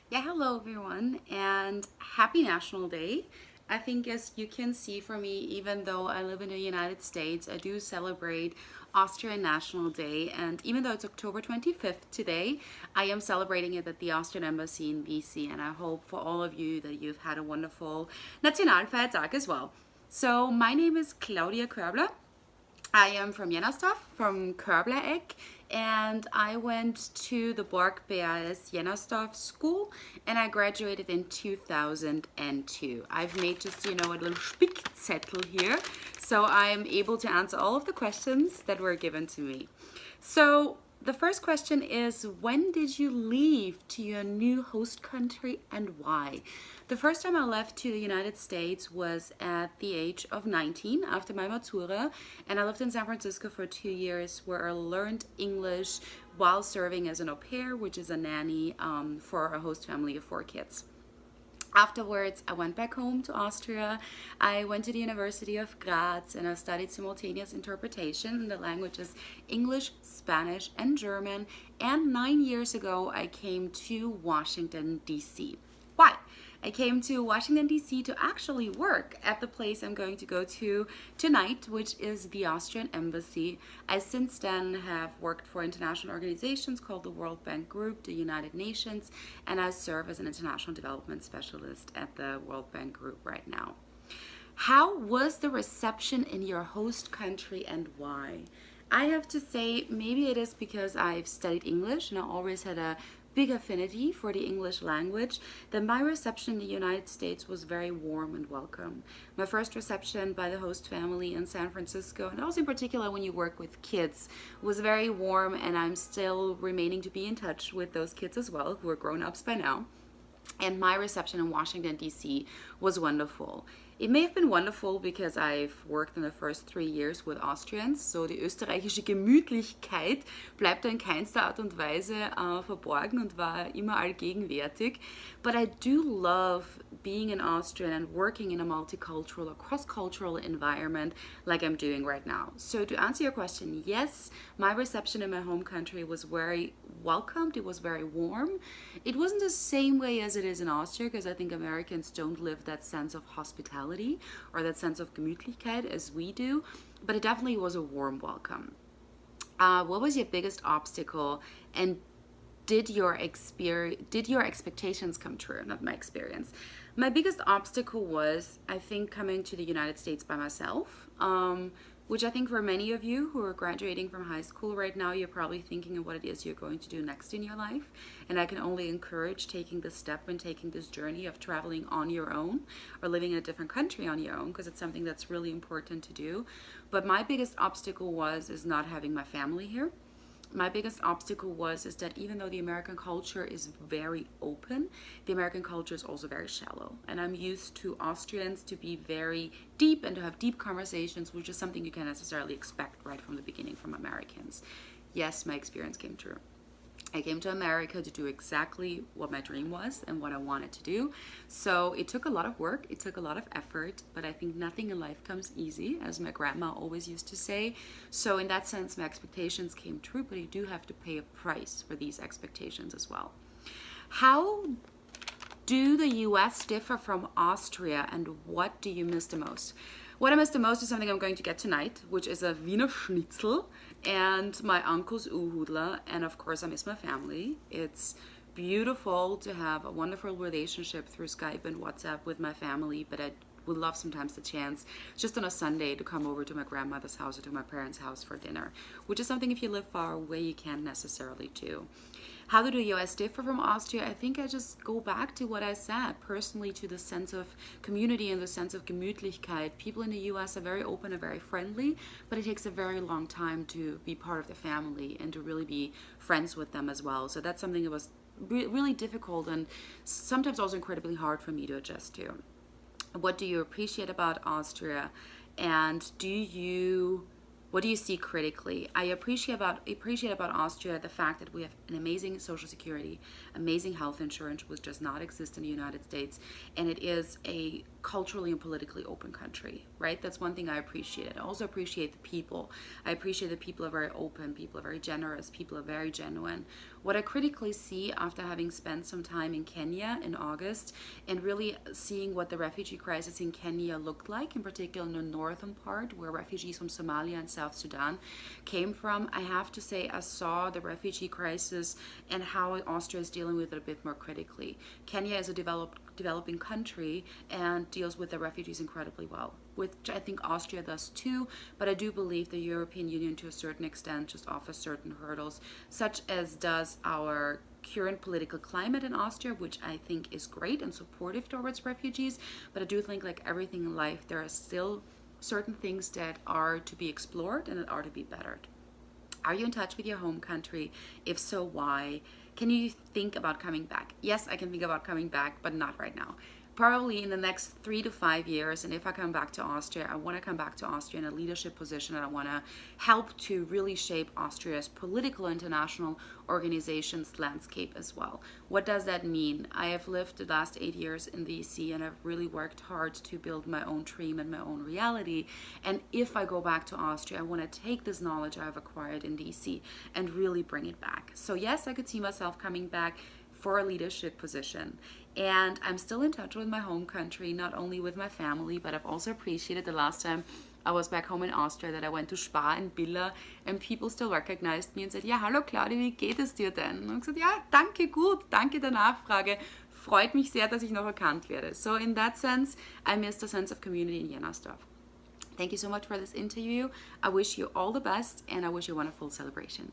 Yeah, hello everyone, and happy National Day. I think, as you can see for me, even though I live in the United States, I do celebrate Austrian National Day. And even though it's October 25th today, I am celebrating it at the Austrian Embassy in BC. And I hope for all of you that you've had a wonderful Nationalfeiertag as well. So, my name is Claudia Körbler. I am from Jennersdorf, from Körblereck, and I went to the BORG BHAS Jennersdorf school, and I graduated in 2002. I've made just, a little Spickzettel here, so I'm able to answer all of the questions that were given to me. So the first question is, when did you leave to your new host country and why? The first time I left to the United States was at the age of 19 after my Matura, and I lived in San Francisco for 2 years where I learned English while serving as an au pair, which is a nanny for a host family of 4 kids. Afterwards, I went back home to Austria. I went to the University of Graz and I studied simultaneous interpretation in the languages English, Spanish, and German. And 9 years ago, I came to Washington, D.C. Why? I came to Washington, D.C. to actually work at the place I'm going to go to tonight, which is the Austrian Embassy. I since then have worked for international organizations called the World Bank Group, the United Nations, and I serve as an international development specialist at the World Bank Group right now. How was the reception in your host country and why? I have to say, maybe it is because I've studied English and I always had a big affinity for the English language, that my reception in the United States was very warm and welcome. My first reception by the host family in San Francisco, and also in particular when you work with kids, was very warm, and I'm still remaining to be in touch with those kids as well, who are grown-ups by now. And my reception in Washington, D.C. was wonderful. It may have been wonderful because I've worked in the first 3 years with Austrians, so die österreichische Gemütlichkeit bleibt in keinster Art und Weise verborgen und war immer allgegenwärtig. But I do love being an Austrian and working in a multicultural or cross-cultural environment like I'm doing right now. So to answer your question, yes, my reception in my home country was very welcomed. It was very warm. It wasn't the same way as it is in Austria, because I think Americans don't live that sense of hospitality or that sense of Gemütlichkeit as we do, but it definitely was a warm welcome. What was your biggest obstacle, and did your expectations come true? Not my experience. My biggest obstacle was, I think, coming to the United States by myself. Which I think for many of you who are graduating from high school right now, you're probably thinking of what it is you're going to do next in your life. And I can only encourage taking this step and taking this journey of traveling on your own or living in a different country on your own, because it's something that's really important to do. But my biggest obstacle is not having my family here. My biggest obstacle is that even though the American culture is very open, the American culture is also very shallow. And I'm used to Austrians to be very deep and to have deep conversations, which is something you can't necessarily expect right from the beginning from Americans. Yes, my experience came true. I came to America to do exactly what my dream was and what I wanted to do. So it took a lot of work, it took a lot of effort, but I think nothing in life comes easy, as my grandma always used to say. So in that sense, my expectations came true, but you do have to pay a price for these expectations as well. How do the US differ from Austria, and what do you miss the most? What I miss the most is something I'm going to get tonight, which is a Wiener Schnitzel and my uncle's Uhudler, and of course I miss my family. It's beautiful to have a wonderful relationship through Skype and WhatsApp with my family, but I would love sometimes the chance just on a Sunday to come over to my grandmother's house or to my parents' house for dinner, which is something if you live far away you can't necessarily do. How do the US differ from Austria? I think I just go back to what I said personally, to the sense of community and the sense of Gemütlichkeit. People in the US are very open and very friendly, but it takes a very long time to be part of the family and to really be friends with them as well. So that's something that was really difficult and sometimes also incredibly hard for me to adjust to. What do you appreciate about Austria? And What do you see critically? I appreciate about Austria the fact that we have an amazing social security, amazing health insurance, which does not exist in the United States, and it is a culturally and politically open country, right? That's one thing I appreciate. I also appreciate the people. I appreciate that people are very open, people are very generous, people are very genuine. What I critically see after having spent some time in Kenya in August and really seeing what the refugee crisis in Kenya looked like, in particular in the northern part where refugees from Somalia and South Sudan came from, I have to say I saw the refugee crisis and how Austria is dealing with it a bit more critically. Kenya is a developing country and deals with the refugees incredibly well, which I think Austria does too, but I do believe the European Union to a certain extent just offers certain hurdles, such as does our current political climate in Austria, which I think is great and supportive towards refugees, but I do think like everything in life, there are still certain things that are to be explored and that are to be bettered. Are you in touch with your home country? If so, why? Can you think about coming back? Yes, I can think about coming back, but not right now. Probably in the next 3 to 5 years, and if I come back to Austria, I want to come back to Austria in a leadership position, and I want to help to really shape Austria's political international organizations landscape as well. What does that mean? I have lived the last 8 years in the EC, and I've really worked hard to build my own dream and my own reality. And if I go back to Austria, I want to take this knowledge I've acquired in the EC and really bring it back. So yes, I could see myself coming back for a leadership position. And I'm still in touch with my home country, not only with my family, but I've also appreciated the last time I was back home in Austria that I went to Spa in Billa and people still recognized me and said, ja, hallo Claudia, wie geht es dir denn? Und ich gesagt, ja, danke, gut, danke der Nachfrage. Freut mich sehr, dass ich noch erkannt werde. So in that sense, I miss the sense of community in Jennersdorf. Thank you so much for this interview. I wish you all the best and I wish you a wonderful celebration.